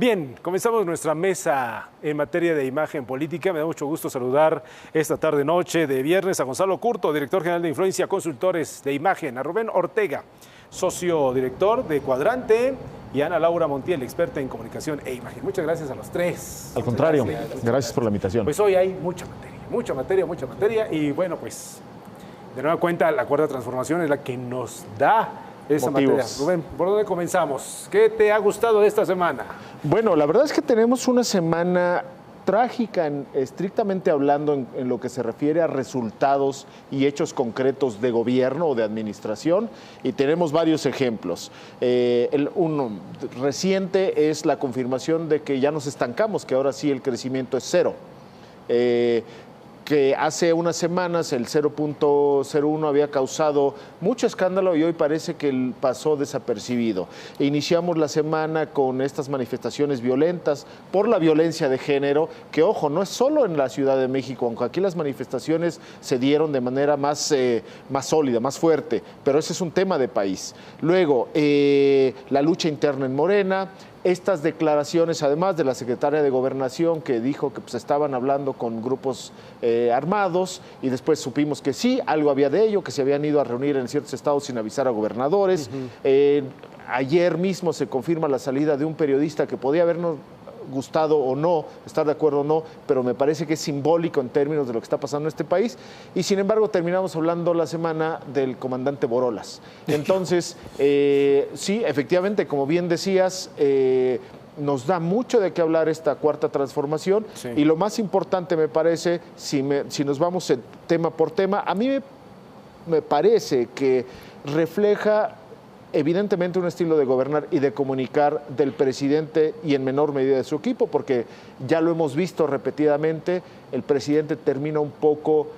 Bien, comenzamos nuestra mesa en materia de imagen política. Me da mucho gusto saludar esta tarde-noche de viernes a Gonzalo Curto, director general de Influencia Consultores de Imagen, a Rubén Ortega, socio director de Cuadrante, y a Ana Laura Montiel, experta en comunicación e imagen. Muchas gracias a los tres. Al contrario, gracias por la invitación. Pues hoy hay mucha materia, y bueno, pues de nueva cuenta la cuarta transformación es la que nos da esa materia. Rubén, ¿por dónde comenzamos? ¿Qué te ha gustado de esta semana? Bueno, la verdad es que tenemos una semana trágica, estrictamente hablando, en lo que se refiere a resultados y hechos concretos de gobierno o de administración, y tenemos varios ejemplos. Uno reciente es la confirmación de que ya nos estancamos, que ahora sí el crecimiento es cero. Que hace unas semanas el 0.01 había causado mucho escándalo y hoy parece que pasó desapercibido. Iniciamos la semana con estas manifestaciones violentas por la violencia de género, que ojo, no es solo en la Ciudad de México, aunque aquí las manifestaciones se dieron de manera más sólida, más fuerte, pero ese es un tema de país. Luego, la lucha interna en Morena. Estas declaraciones, además de la secretaria de Gobernación, que dijo que pues, estaban hablando con grupos armados, y después supimos que sí, algo había de ello, que se habían ido a reunir en ciertos estados sin avisar a gobernadores. Ayer mismo se confirma la salida de un periodista que podía habernos gustado o no, estar de acuerdo o no, pero me parece que es simbólico en términos de lo que está pasando en este país, y sin embargo terminamos hablando la semana del comandante Borolas. Entonces, sí, efectivamente, como bien decías, nos da mucho de qué hablar esta cuarta transformación, sí. Y lo más importante me parece, si nos vamos tema por tema, a mí me parece que refleja evidentemente un estilo de gobernar y de comunicar del presidente y en menor medida de su equipo, porque ya lo hemos visto repetidamente, el presidente termina un poco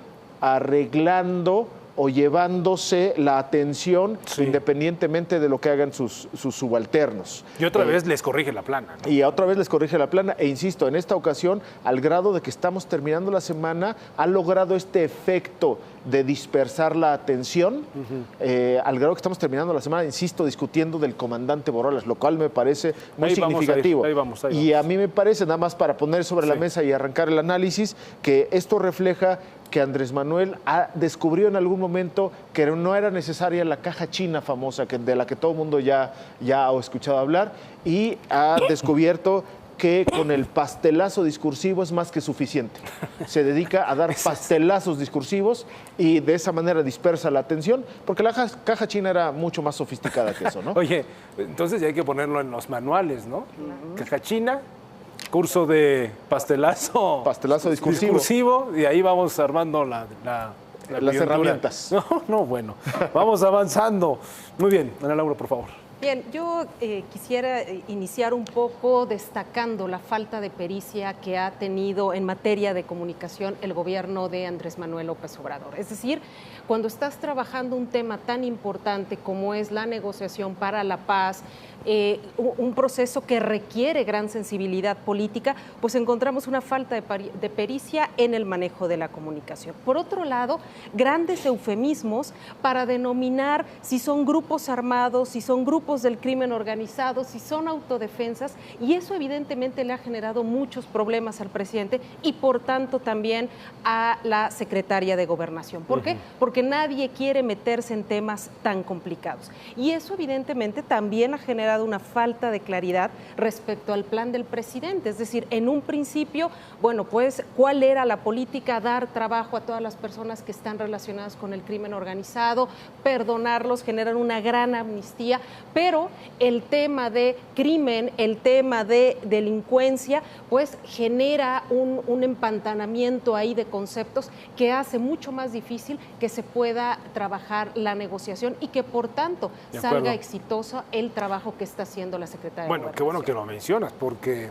arreglando o llevándose la atención, sí, independientemente de lo que hagan sus subalternos. Y otra vez les corrige la plana, ¿no? Y otra vez les corrige la plana, e insisto, en esta ocasión, al grado de que estamos terminando la semana, ha logrado este efecto de dispersar la atención, al grado que estamos terminando la semana, insisto, discutiendo del comandante Borolas, lo cual me parece muy significativo. Ahí vamos. Y a mí me parece, nada más para poner sobre la mesa y arrancar el análisis, que esto refleja que Andrés Manuel descubrió en algún momento que no era necesaria la caja china famosa, de la que todo el mundo ya ha escuchado hablar, y ha descubierto que con el pastelazo discursivo es más que suficiente. Se dedica a dar pastelazos discursivos y de esa manera dispersa la atención, porque la caja china era mucho más sofisticada que eso, ¿no? Oye, entonces ya hay que ponerlo en los manuales, ¿no? Caja china, curso de pastelazo discursivo, y ahí vamos armando las herramientas. No, bueno, vamos avanzando. Muy bien, Ana Laura, por favor. Bien, yo quisiera iniciar un poco destacando la falta de pericia que ha tenido en materia de comunicación el gobierno de Andrés Manuel López Obrador. Es decir, cuando estás trabajando un tema tan importante como es la negociación para la paz, un proceso que requiere gran sensibilidad política, pues encontramos una falta de pericia en el manejo de la comunicación. Por otro lado, grandes eufemismos para denominar si son grupos armados, si son grupos del crimen organizado, si son autodefensas, y eso evidentemente le ha generado muchos problemas al presidente y por tanto también a la secretaria de Gobernación. ¿Por qué? Porque nadie quiere meterse en temas tan complicados. Y eso evidentemente también ha generado una falta de claridad respecto al plan del presidente. Es decir, en un principio, bueno, pues, ¿cuál era la política? Dar trabajo a todas las personas que están relacionadas con el crimen organizado, perdonarlos, generar una gran amnistía, pero el tema de crimen, el tema de delincuencia, pues genera un empantanamiento ahí de conceptos que hace mucho más difícil que se pueda trabajar la negociación y que por tanto salga exitoso el trabajo que está haciendo la secretaria de Gobernación. Bueno, qué bueno que lo mencionas, porque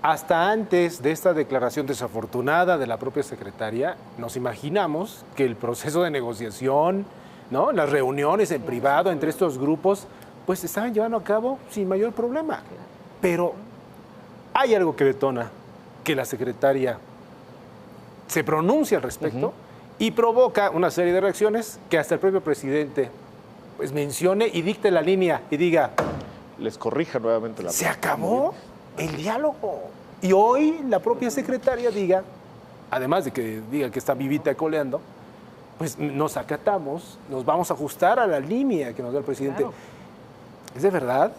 hasta antes de esta declaración desafortunada de la propia secretaria, nos imaginamos que el proceso de negociación, ¿no?, las reuniones en privado entre estos grupos, pues se estaban llevando a cabo sin mayor problema. Pero hay algo que detona que la secretaria se pronuncia al respecto y provoca una serie de reacciones que hasta el propio presidente pues mencione y dicte la línea y diga, les corrija nuevamente la ¿se acabó? el diálogo. Y hoy la propia secretaria diga, además de que diga que está vivita coleando, pues nos acatamos, nos vamos a ajustar a la línea que nos da el presidente. Claro. Es de verdad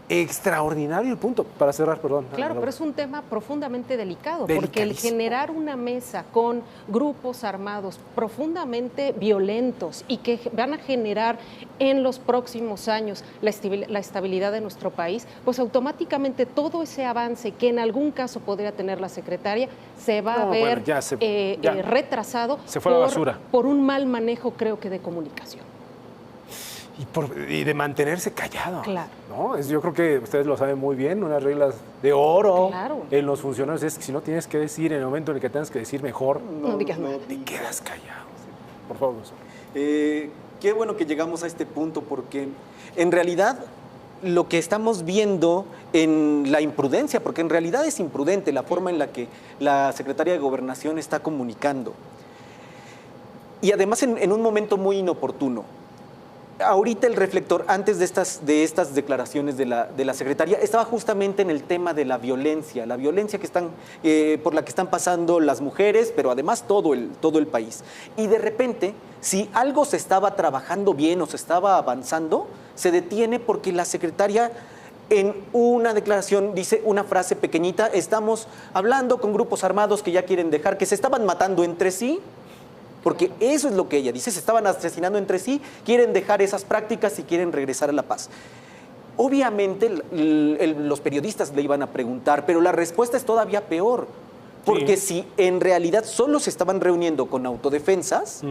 extraordinario el punto. Para cerrar, perdón. Claro, pero es un tema profundamente delicado, porque el Delicadísimo. generar una mesa con grupos armados profundamente violentos y que van a generar en los próximos años la estabilidad de nuestro país, pues automáticamente todo ese avance que en algún caso podría tener la secretaria se va a ver retrasado se fue a la basura. Por un mal manejo, creo que, de comunicación. Y de mantenerse callado. Claro. ¿No? Yo creo que ustedes lo saben muy bien, unas reglas de oro Claro. en los funcionarios es que si no tienes que decir en el momento en el que tengas que decir mejor, No digas nada. te quedas callado. Por favor, Gonzalo. Qué bueno que llegamos a este punto, porque en realidad lo que estamos viendo en la imprudencia, porque en realidad es imprudente la forma en la que la Secretaría de Gobernación está comunicando. Y además en un momento muy inoportuno. Ahorita el reflector, antes de estas declaraciones de la Secretaría, estaba justamente en el tema de la violencia que por la que están pasando las mujeres, pero además todo el país. Y de repente, si algo se estaba trabajando bien o se estaba avanzando, se detiene porque la Secretaría en una declaración dice una frase pequeñita: estamos hablando con grupos armados que ya quieren dejar, que se estaban matando entre sí. Porque eso es lo que ella dice, se estaban asesinando entre sí, quieren dejar esas prácticas y quieren regresar a la paz. Obviamente los periodistas le iban a preguntar, pero la respuesta es todavía peor. Porque si en realidad solo se estaban reuniendo con autodefensas,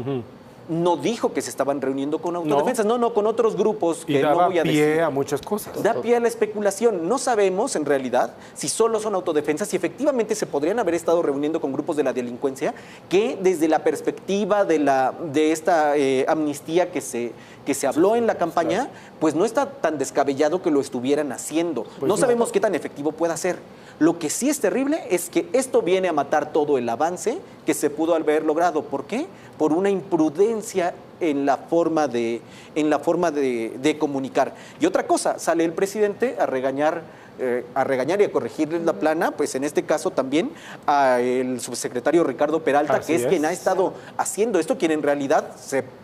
no dijo que se estaban reuniendo con autodefensas, no, con otros grupos que no voy a decir. Da pie a muchas cosas. Da pie a la especulación. No sabemos, en realidad, si solo son autodefensas, si efectivamente se podrían haber estado reuniendo con grupos de la delincuencia, que desde la perspectiva de esta amnistía que se habló en la campaña, pues no está tan descabellado que lo estuvieran haciendo. Pues no sabemos qué tan efectivo pueda ser. Lo que sí es terrible es que esto viene a matar todo el avance que se pudo haber logrado. ¿Por qué? Por una imprudencia en la forma de comunicar. Y otra cosa, sale el presidente a regañar y a corregirles la plana, pues en este caso también al subsecretario Ricardo Peralta, Así que es quien ha estado haciendo esto, quien en realidad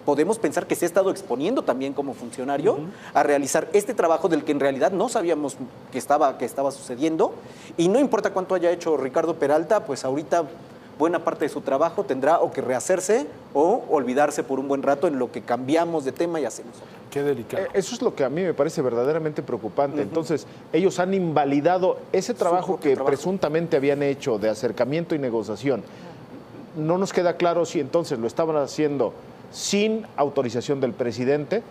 podemos pensar que se ha estado exponiendo también como funcionario a realizar este trabajo del que en realidad no sabíamos que estaba sucediendo. Y no importa cuánto haya hecho Ricardo Peralta, pues ahorita buena parte de su trabajo tendrá o que rehacerse o olvidarse por un buen rato en lo que cambiamos de tema y hacemos otro. Qué delicado. Eso es lo que a mí me parece verdaderamente preocupante. Entonces, ellos han invalidado ese trabajo que presuntamente habían hecho de acercamiento y negociación. No nos queda claro si entonces lo estaban haciendo sin autorización del presidente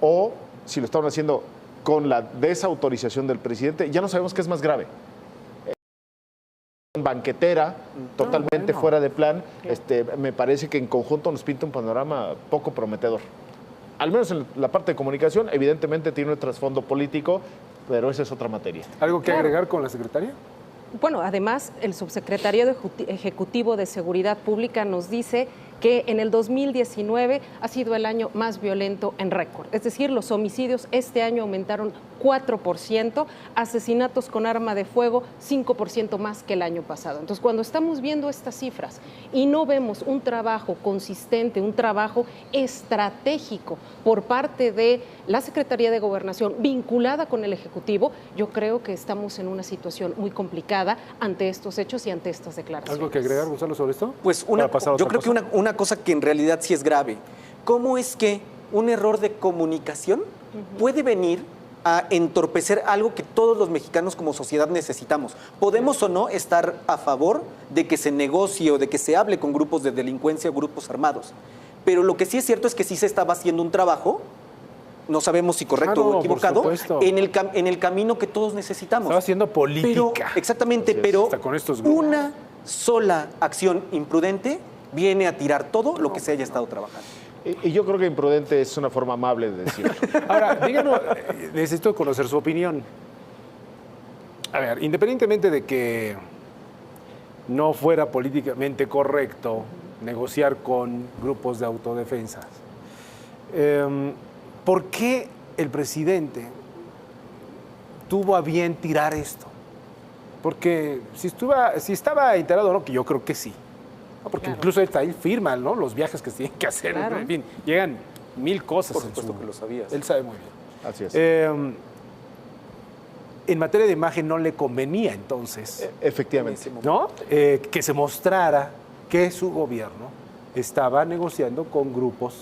o si lo estaban haciendo con la desautorización del presidente. Ya no sabemos qué es más grave. Banquetera, totalmente fuera de plan. Me parece que en conjunto nos pinta un panorama poco prometedor. Al menos en la parte de comunicación, evidentemente tiene un trasfondo político, pero esa es otra materia. ¿Algo que agregar con la secretaria? Bueno, además, el subsecretario ejecutivo de Seguridad Pública nos dice que en el 2019 ha sido el año más violento en récord. Es decir, los homicidios este año aumentaron 4%, asesinatos con arma de fuego 5% más que el año pasado. Entonces, cuando estamos viendo estas cifras y no vemos un trabajo consistente, un trabajo estratégico por parte de la Secretaría de Gobernación vinculada con el Ejecutivo, yo creo que estamos en una situación muy complicada ante estos hechos y ante estas declaraciones. ¿Algo que agregar, Gonzalo, sobre esto? Pues yo creo que una cosa que en realidad sí es grave. ¿Cómo es que un error de comunicación puede venir a entorpecer algo que todos los mexicanos como sociedad necesitamos? Podemos o no estar a favor de que se negocie o de que se hable con grupos de delincuencia o grupos armados, pero lo que sí es cierto es que sí se estaba haciendo un trabajo, no sabemos si correcto o equivocado, en el camino que todos necesitamos. Estaba haciendo política. Exactamente, pero con estos grupos. Una sola acción imprudente viene a tirar todo lo que se haya estado trabajando. Y yo creo que imprudente es una forma amable de decirlo. Ahora, díganos, necesito conocer su opinión. A ver, independientemente de que no fuera políticamente correcto negociar con grupos de autodefensas, ¿por qué el presidente tuvo a bien tirar esto? porque si estaba enterado o no, que yo creo que sí. ¿No? Porque Claro. incluso ahí firma, ¿no? Los viajes que se tienen que hacer, Claro. en fin, llegan 1000 cosas. Por supuesto que lo sabías. Él sabe muy bien. Así es. En materia de imagen no le convenía entonces, Efectivamente. ¿no? Que se mostrara que su gobierno estaba negociando con grupos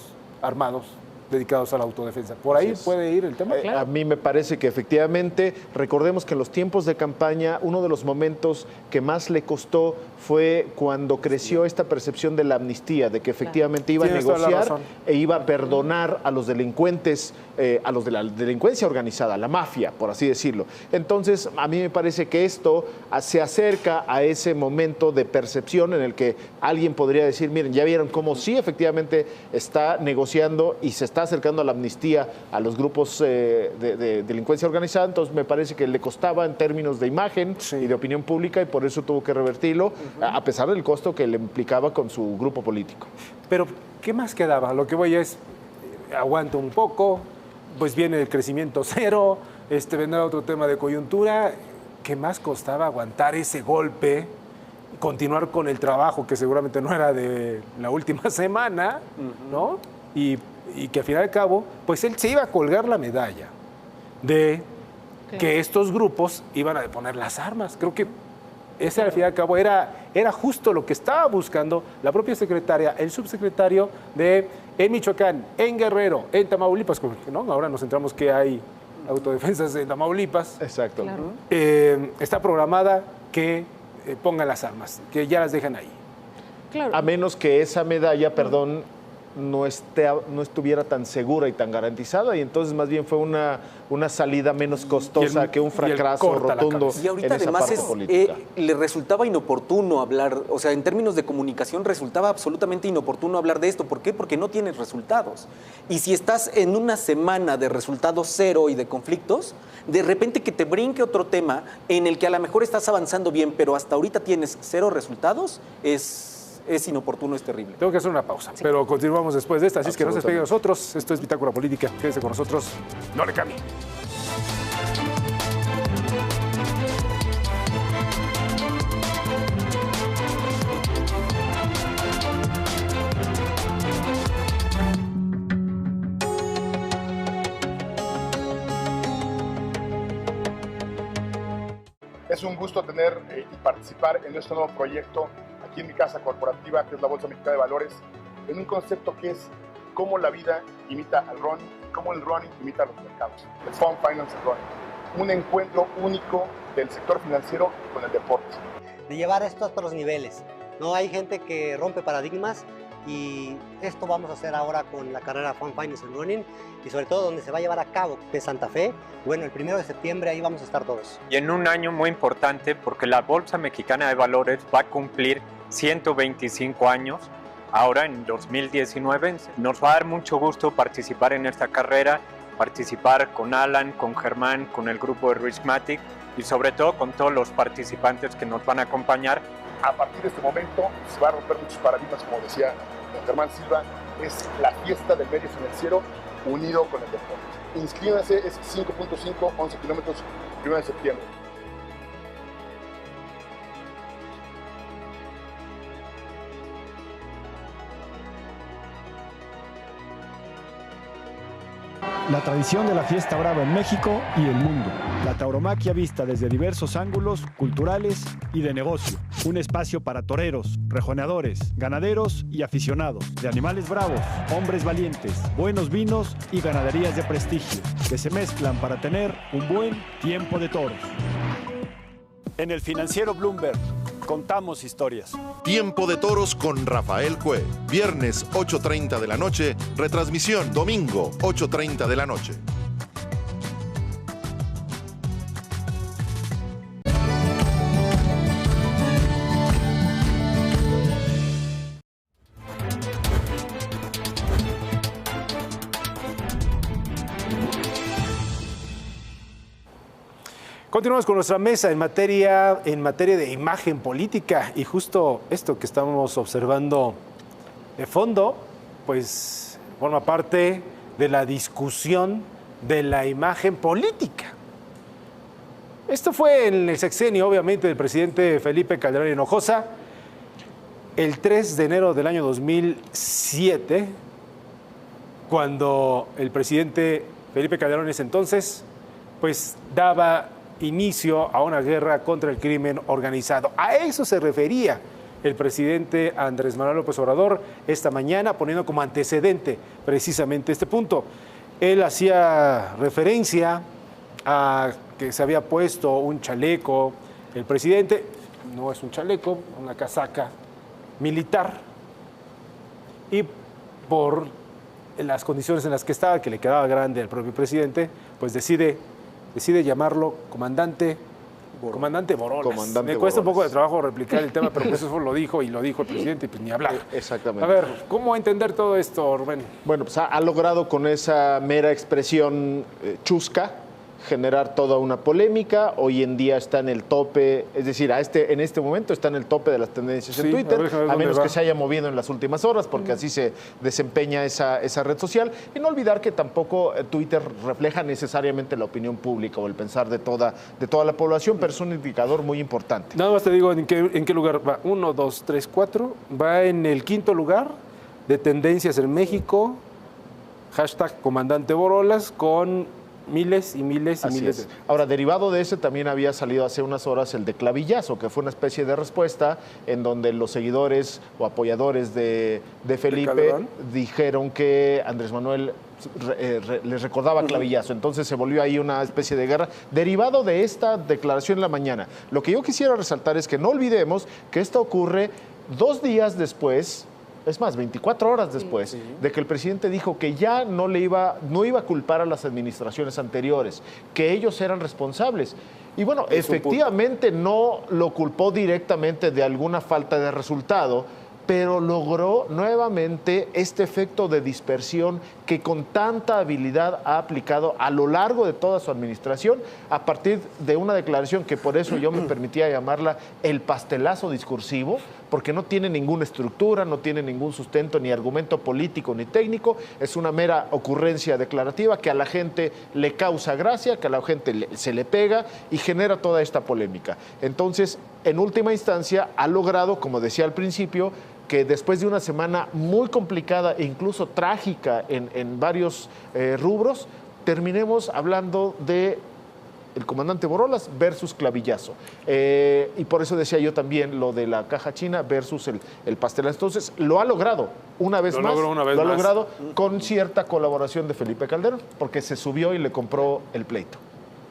armados dedicados a la autodefensa. Por ahí Así es. puede ir el tema. A mí me parece que efectivamente, recordemos que en los tiempos de campaña, uno de los momentos que más le costó fue cuando creció esta percepción de la amnistía, de que efectivamente iba a Tienes toda la negociar razón. e iba a perdonar a los delincuentes, a los de la delincuencia organizada, la mafia, por así decirlo. Entonces, a mí me parece que esto se acerca a ese momento de percepción en el que alguien podría decir, miren, ya vieron cómo sí efectivamente está negociando y se está acercando a la amnistía a los grupos de delincuencia organizada, entonces me parece que le costaba en términos de imagen Sí. y de opinión pública y por eso tuvo que revertirlo, a pesar del costo que le implicaba con su grupo político. Pero, ¿qué más quedaba? Lo que voy es, aguanto un poco, pues viene el crecimiento cero, vendrá otro tema de coyuntura. ¿Qué más costaba aguantar ese golpe? Continuar con el trabajo que seguramente no era de la última semana, ¿no? Y que al final y al cabo, pues él se iba a colgar la medalla de que estos grupos iban a deponer las armas. Creo que ese al fin y al cabo era justo lo que estaba buscando la propia secretaria, el subsecretario en Michoacán, en Guerrero, en Tamaulipas, ¿no? Ahora nos centramos que hay autodefensas en Tamaulipas. Exacto. Claro. Está programada que pongan las armas, que ya las dejan ahí. Claro. A menos que esa medalla, perdón, no estuviera tan segura y tan garantizada, y entonces más bien fue una salida menos costosa que un fracaso corta la rotundo cabeza. Y ahorita en esa además parte política. le resultaba inoportuno hablar, o sea, en términos de comunicación resultaba absolutamente inoportuno hablar de esto. ¿Por qué? Porque no tienes resultados. Y si estás en una semana de resultados cero y de conflictos, de repente que te brinque otro tema en el que a lo mejor estás avanzando bien, pero hasta ahorita tienes cero resultados, es inoportuno, es terrible. Tengo que hacer una pausa, pero continuamos después de esta. Así es que no se despegue de nosotros. Esto es Bitácora Política. Quédese con nosotros. No le cambie. Es un gusto tener y participar en este nuevo proyecto aquí en mi casa corporativa, que es la Bolsa Mexicana de Valores, en un concepto que es cómo la vida imita al running, cómo el running imita a los mercados. El Fund Finance Running, un encuentro único del sector financiero con el deporte. De llevar esto a otros niveles. No hay gente que rompe paradigmas y esto vamos a hacer ahora con la carrera Fund Finance Running y sobre todo donde se va a llevar a cabo, que es Santa Fe. Bueno, el 1 de septiembre ahí vamos a estar todos. Y en un año muy importante porque la Bolsa Mexicana de Valores va a cumplir 125 años. Ahora en 2019 nos va a dar mucho gusto participar en esta carrera, participar con Alan, con Germán, con el grupo de Richmatic y sobre todo con todos los participantes que nos van a acompañar. A partir de este momento se va a romper muchos paradigmas, como decía don Germán Silva, es la fiesta del medio financiero unido con el deporte. Inscríbanse, es 5.5, 11 kilómetros, 1 de septiembre. La tradición de la fiesta brava en México y el mundo. La tauromaquia vista desde diversos ángulos culturales y de negocio. Un espacio para toreros, rejoneadores, ganaderos y aficionados. De animales bravos, hombres valientes, buenos vinos y ganaderías de prestigio. Que se mezclan para tener un buen tiempo de toros. En el Financiero Bloomberg contamos historias. Tiempo de Toros con Rafael Cue. Viernes 8:30 de la noche. Retransmisión domingo 8:30 de la noche. Continuamos con nuestra mesa en materia de imagen política y justo esto que estamos observando de fondo, pues forma parte de la discusión de la imagen política. Esto fue en el sexenio, obviamente, del presidente Felipe Calderón Hinojosa, el 3 de enero del año 2007, cuando el presidente Felipe Calderón en ese entonces, pues daba inicio a una guerra contra el crimen organizado. A eso se refería el presidente Andrés Manuel López Obrador esta mañana, poniendo como antecedente precisamente este punto. Él hacía referencia a que se había puesto un chaleco, el presidente, no es un chaleco, una casaca militar, y por las condiciones en las que estaba, que le quedaba grande al propio presidente, pues decide llamarlo comandante Borolas. Me cuesta un poco de trabajo replicar el tema, pero pues eso lo dijo el presidente y pues ni hablar. Exactamente. A ver, ¿cómo entender todo esto, Rubén? Bueno, pues ha logrado con esa mera expresión chusca generar toda una polémica. Hoy en día está en el tope, es decir, en este momento está en el tope de las tendencias en Twitter, a menos que se haya movido en las últimas horas, porque así se desempeña esa red social. Y no olvidar que tampoco Twitter refleja necesariamente la opinión pública o el pensar de toda la población, pero es un indicador muy importante. Nada más te digo en qué lugar va. 1, 2, 3, 4. Va en el 5º lugar de tendencias en México. Hashtag Comandante Borolas con miles y miles y Así miles. Es. Ahora, derivado de ese, también había salido hace unas horas el de clavillazo, que fue una especie de respuesta en donde los seguidores o apoyadores de Felipe dijeron que Andrés Manuel les recordaba clavillazo. Entonces se volvió ahí una especie de guerra derivado de esta declaración en la mañana. Lo que yo quisiera resaltar es que no olvidemos que esto ocurre 2 días después. Es más, 24 horas después de que el presidente dijo que ya no iba a culpar a las administraciones anteriores, que ellos eran responsables. Y bueno, efectivamente no lo culpó directamente de alguna falta de resultado, pero logró nuevamente este efecto de dispersión que con tanta habilidad ha aplicado a lo largo de toda su administración, a partir de una declaración que por eso yo me permitía llamarla el pastelazo discursivo, porque no tiene ninguna estructura, no tiene ningún sustento ni argumento político ni técnico, es una mera ocurrencia declarativa que a la gente le causa gracia, que a la gente se le pega y genera toda esta polémica. Entonces, en última instancia, ha logrado, como decía al principio, que después de una semana muy complicada e incluso trágica en varios rubros, terminemos hablando de el comandante Borolas versus clavillazo. Y por eso decía yo también lo de la caja china versus el pastelazo. Entonces, lo ha logrado una vez más. Lo ha logrado con cierta colaboración de Felipe Calderón, porque se subió y le compró el pleito.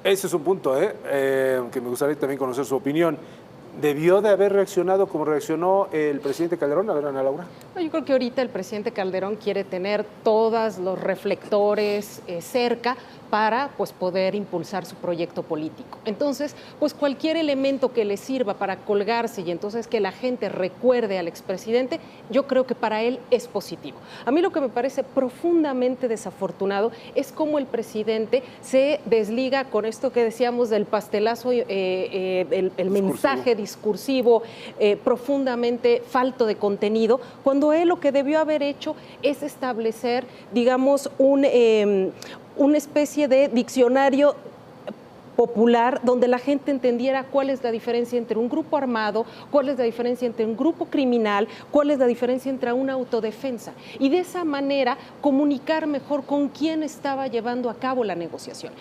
Ese es un punto, que me gustaría también conocer su opinión. ¿Debió de haber reaccionado como reaccionó el presidente Calderón? A ver, Ana Laura. Yo creo que ahorita el presidente Calderón quiere tener todos los reflectores cerca para poder impulsar su proyecto político. Entonces, cualquier elemento que le sirva para colgarse y entonces que la gente recuerde al expresidente, yo creo que para él es positivo. A mí lo que me parece profundamente desafortunado es cómo el presidente se desliga con esto que decíamos del pastelazo, el mensaje discursivo profundamente falto de contenido, cuando él lo que debió haber hecho es establecer, digamos, una especie de diccionario popular donde la gente entendiera cuál es la diferencia entre un grupo armado, cuál es la diferencia entre un grupo criminal, cuál es la diferencia entre una autodefensa. Y de esa manera comunicar mejor con quién estaba llevando a cabo la negociación.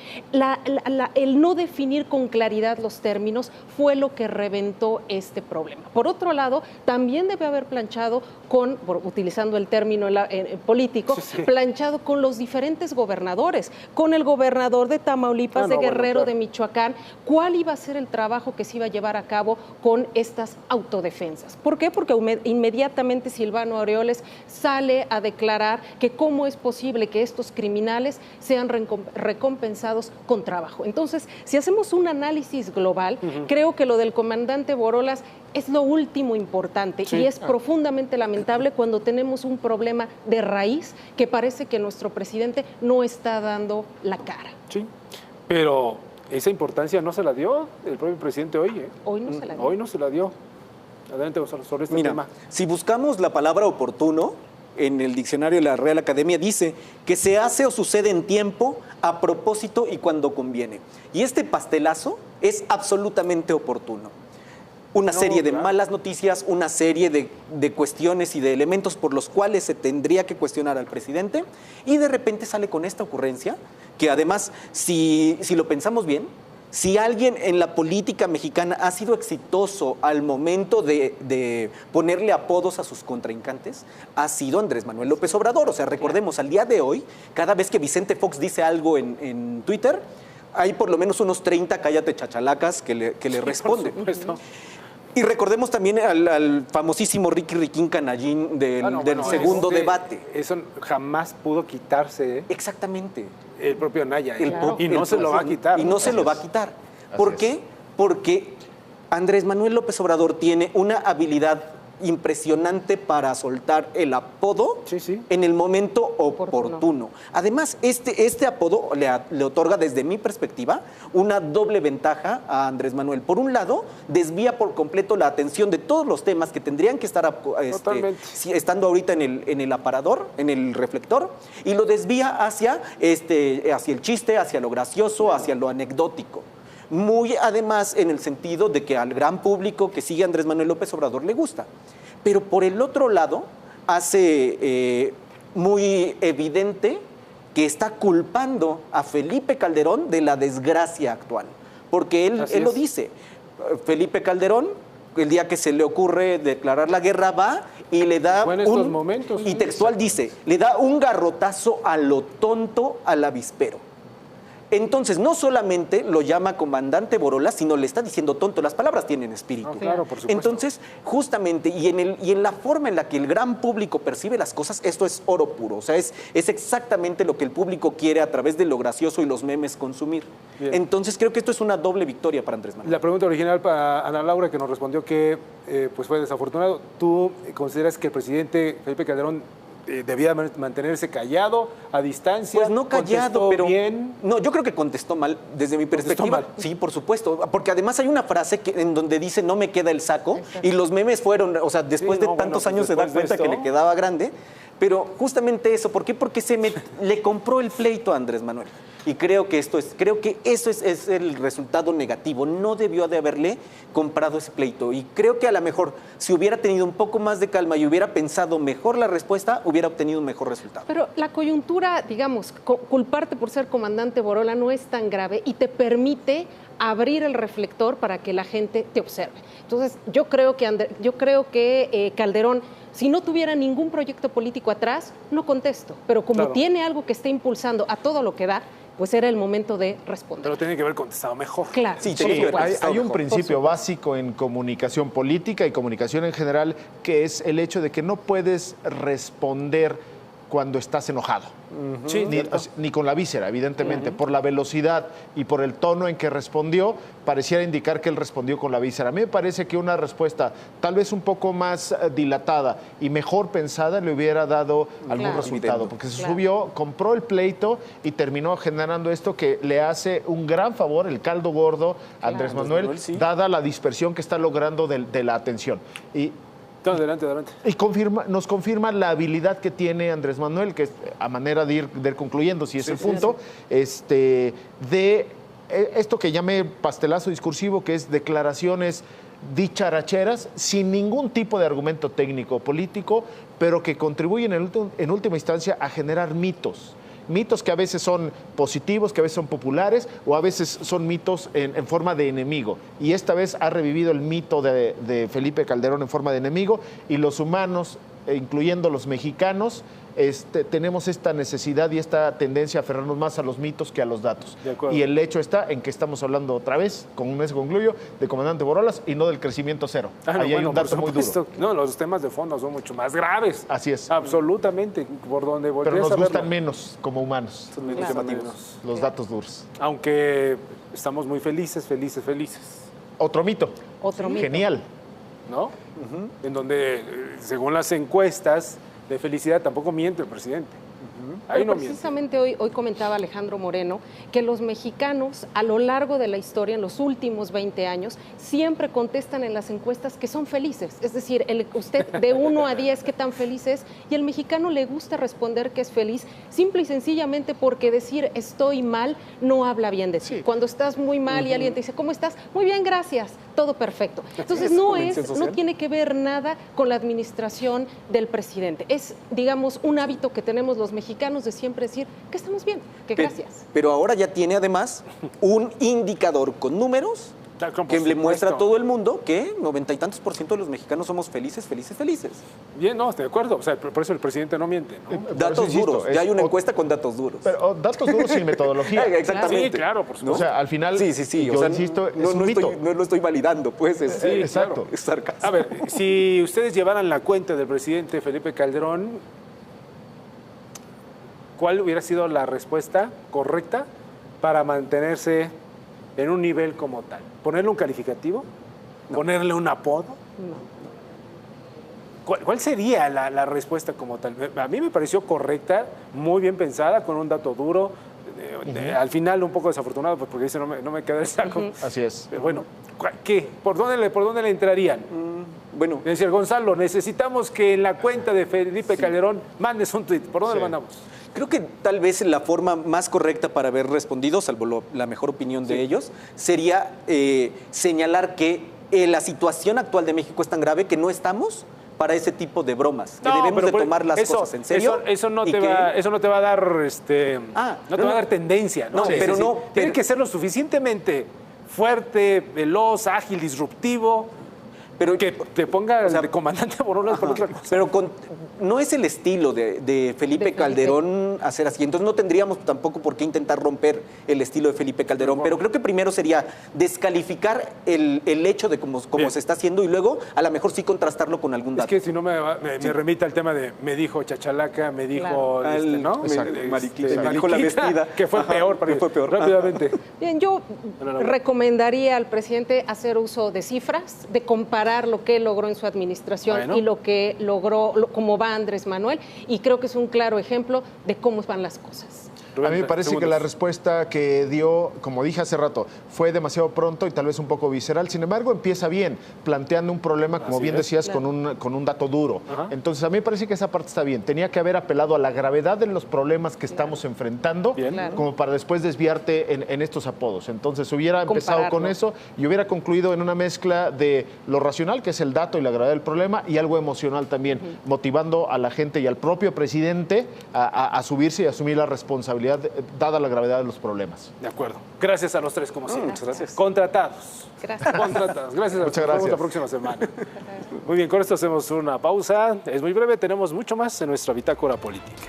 El no definir con claridad los términos fue lo que reventó este problema. Por otro lado, también debe haber planchado utilizando el término político, planchado con los diferentes gobernadores, con el gobernador de Tamaulipas, de Guerrero, de Michoacán, cuál iba a ser el trabajo que se iba a llevar a cabo con estas autodefensas. ¿Por qué? Porque inmediatamente Silvano Aureoles sale a declarar que cómo es posible que estos criminales sean recompensados con trabajo. Entonces, si hacemos un análisis global, creo que lo del comandante Borolas es lo último importante y es profundamente lamentable cuando tenemos un problema de raíz que parece que nuestro presidente no está dando la cara. Sí, pero esa importancia no se la dio el propio presidente hoy. Hoy no se la dio. Hoy no se la dio. Adelante, Gonzalo, sobre este tema. Si buscamos la palabra oportuno, en el diccionario de la Real Academia dice que se hace o sucede en tiempo, a propósito y cuando conviene. Y este pastelazo es absolutamente oportuno. Una serie de malas noticias, una serie de cuestiones y de elementos por los cuales se tendría que cuestionar al presidente, y de repente sale con esta ocurrencia, que además, si lo pensamos bien, si alguien en la política mexicana ha sido exitoso al momento de ponerle apodos a sus contrincantes, ha sido Andrés Manuel López Obrador. O sea, recordemos, al día de hoy, cada vez que Vicente Fox dice algo en Twitter, hay por lo menos unos 30 cállate chachalacas que le responden. Y recordemos también al famosísimo Ricky Riquín Canallín del segundo debate. Eso jamás pudo quitarse. Exactamente. El propio Naya. Y no se lo va a quitar. Y no se lo va a quitar. ¿Por qué? Porque Andrés Manuel López Obrador tiene una habilidad impresionante para soltar el apodo en el momento oportuno. Además, este apodo le otorga, desde mi perspectiva, una doble ventaja a Andrés Manuel. Por un lado, desvía por completo la atención de todos los temas que tendrían que estar estando ahorita en el aparador, en el reflector, y lo desvía hacia el chiste, hacia lo gracioso, hacia lo anecdótico. Muy además en el sentido de que al gran público que sigue a Andrés Manuel López Obrador le gusta. Pero por el otro lado, hace muy evidente que está culpando a Felipe Calderón de la desgracia actual. Porque él lo dice. Felipe Calderón, el día que se le ocurre declarar la guerra, va y le da y textual dice, le da un garrotazo a lo tonto al avispero. Entonces, no solamente lo llama comandante Borolas, sino le está diciendo tonto. Las palabras tienen espíritu. No, claro, por supuesto. Entonces, justamente, y en la forma en la que el gran público percibe las cosas, esto es oro puro. O sea, es exactamente lo que el público quiere a través de lo gracioso y los memes consumir. Bien. Entonces, creo que esto es una doble victoria para Andrés Manuel. La pregunta original para Ana Laura, que nos respondió que pues fue desafortunado. ¿Tú consideras que el presidente Felipe Calderón debía mantenerse callado, a distancia? Pues no callado, pero bien. No, yo creo que contestó mal desde mi perspectiva. Sí, por supuesto, porque además hay una frase en donde dice no me queda el saco. Exacto. Y los memes fueron, o sea, después de tantos años se da cuenta que le quedaba grande. Pero justamente eso, ¿por qué? Porque le compró el pleito a Andrés Manuel. Y creo que eso es el resultado negativo. No debió de haberle comprado ese pleito. Y creo que a lo mejor, si hubiera tenido un poco más de calma y hubiera pensado mejor la respuesta, hubiera obtenido un mejor resultado. Pero la coyuntura, digamos, culparte por ser comandante Borola no es tan grave y te permite abrir el reflector para que la gente te observe. Entonces, yo creo que Calderón, si no tuviera ningún proyecto político atrás, no contesto. Pero como tiene algo que está impulsando a todo lo que da, pues era el momento de responder. Pero tiene que haber contestado mejor. Claro. Sí, hay un principio básico en comunicación política y comunicación en general, que es el hecho de que no puedes responder cuando estás enojado. Sí, ni con la víscera, evidentemente. Por la velocidad y por el tono en que respondió, pareciera indicar que él respondió con la víscera. A mí me parece que una respuesta tal vez un poco más dilatada y mejor pensada le hubiera dado algún resultado, porque se subió, compró el pleito y terminó generando esto que le hace un gran favor, el caldo gordo a Andrés Manuel, dada la dispersión que está logrando de la atención. Adelante. Y nos confirma la habilidad que tiene Andrés Manuel, que es a manera de ir concluyendo, si es el punto, de esto que llamé pastelazo discursivo, que es declaraciones dicharacheras sin ningún tipo de argumento técnico o político, pero que contribuyen en última instancia a generar mitos. Mitos que a veces son positivos, que a veces son populares, o a veces son mitos en forma de enemigo. Y esta vez ha revivido el mito de Felipe Calderón en forma de enemigo, y los humanos, incluyendo los mexicanos, tenemos esta necesidad y esta tendencia a aferrarnos más a los mitos que a los datos. Y el hecho está en que estamos hablando otra vez, con eso concluyo, de comandante Borolas y no del crecimiento cero. Ahí hay un dato muy duro. No, los temas de fondo son mucho más graves. Así es. Absolutamente. Por donde pero nos gustan menos como humanos. Son menos llamativos. Los datos duros. Aunque estamos muy felices. Otro mito. Genial. ¿No? En donde, según las encuestas de felicidad, tampoco miente el presidente. Ahí no precisamente hoy comentaba Alejandro Moreno que los mexicanos a lo largo de la historia, en los últimos 20 años, siempre contestan en las encuestas que son felices. Es decir, usted de 1 a 10, ¿qué tan feliz es? Y al mexicano le gusta responder que es feliz, simple y sencillamente porque decir estoy mal no habla bien de ti. Cuando estás muy mal y alguien te dice, ¿cómo estás? Muy bien, gracias, todo perfecto. Entonces no tiene que ver nada con la administración del presidente. Es, digamos, un hábito que tenemos los mexicanos de siempre decir que estamos bien, que gracias. Pero ahora ya tiene además un indicador con números que le muestra a todo el mundo que 90 y tantos % de los mexicanos somos felices, felices, felices. Bien, no, estoy de acuerdo. O sea, por eso el presidente no miente, ¿no? Datos duros. Ya hay una encuesta con datos duros. Pero datos duros sin metodología. Exactamente. Sí, claro, por supuesto. O sea, al final, sí. yo insisto, es un mito. No lo estoy validando, pues. Sí, exacto. Es sarcasmo. A ver, si ustedes llevaran la cuenta del presidente Felipe Calderón, ¿cuál hubiera sido la respuesta correcta para mantenerse en un nivel como tal? ¿Ponerle un calificativo? No. ¿Ponerle un apodo? No. ¿Cuál sería la respuesta como tal? A mí me pareció correcta, muy bien pensada, con un dato duro. Al final un poco desafortunado, pues, porque dice no me queda el saco. Así es. Pero bueno, ¿qué? ¿Por dónde le entrarían? Bueno. Es decir, Gonzalo, necesitamos que en la cuenta de Felipe Calderón mandes un tuit. ¿Por dónde lo mandamos? Creo que tal vez la forma más correcta para haber respondido, salvo la mejor opinión de ellos, sería señalar que la situación actual de México es tan grave que no estamos para ese tipo de bromas, que debemos de tomar las cosas en serio. Eso no te va a dar, no te va a dar tendencia. No, tiene que ser lo suficientemente fuerte, veloz, ágil, disruptivo. Pero que te ponga el comandante Borolas por otra cosa. Pero no es el estilo de Felipe Calderón hacer así. Entonces no tendríamos tampoco por qué intentar romper el estilo de Felipe Calderón. Pero creo que primero sería descalificar el hecho de cómo se está haciendo y luego a lo mejor sí contrastarlo con algún dato. Es que si no me remita al tema de me dijo chachalaca, me dijo, ¿no? Mariquita, me dijo la vestida. Que fue peor. Que fue peor. Rápidamente. Bien, yo recomendaría al presidente hacer uso de cifras, de comparar lo que logró en su administración y lo que logró, cómo va Andrés Manuel, y creo que es un claro ejemplo de cómo van las cosas. A mí me parece que la respuesta que dio, como dije hace rato, fue demasiado pronto y tal vez un poco visceral. Sin embargo, empieza bien, planteando un problema, como bien decías, con un dato duro. Entonces, a mí me parece que esa parte está bien. Tenía que haber apelado a la gravedad de los problemas que estamos enfrentando, como para después desviarte en estos apodos. Entonces, hubiera empezado con eso y hubiera concluido en una mezcla de lo racional, que es el dato y la gravedad del problema, y algo emocional también, motivando a la gente y al propio presidente a subirse y asumir la responsabilidad dada la gravedad de los problemas. De acuerdo. Gracias a los tres, como siempre. Muchas gracias. Contratados. Gracias. Contratados. Gracias. Muchas gracias. Nos vemos la próxima semana. Muy bien, con esto hacemos una pausa. Es muy breve, tenemos mucho más en nuestra bitácora política.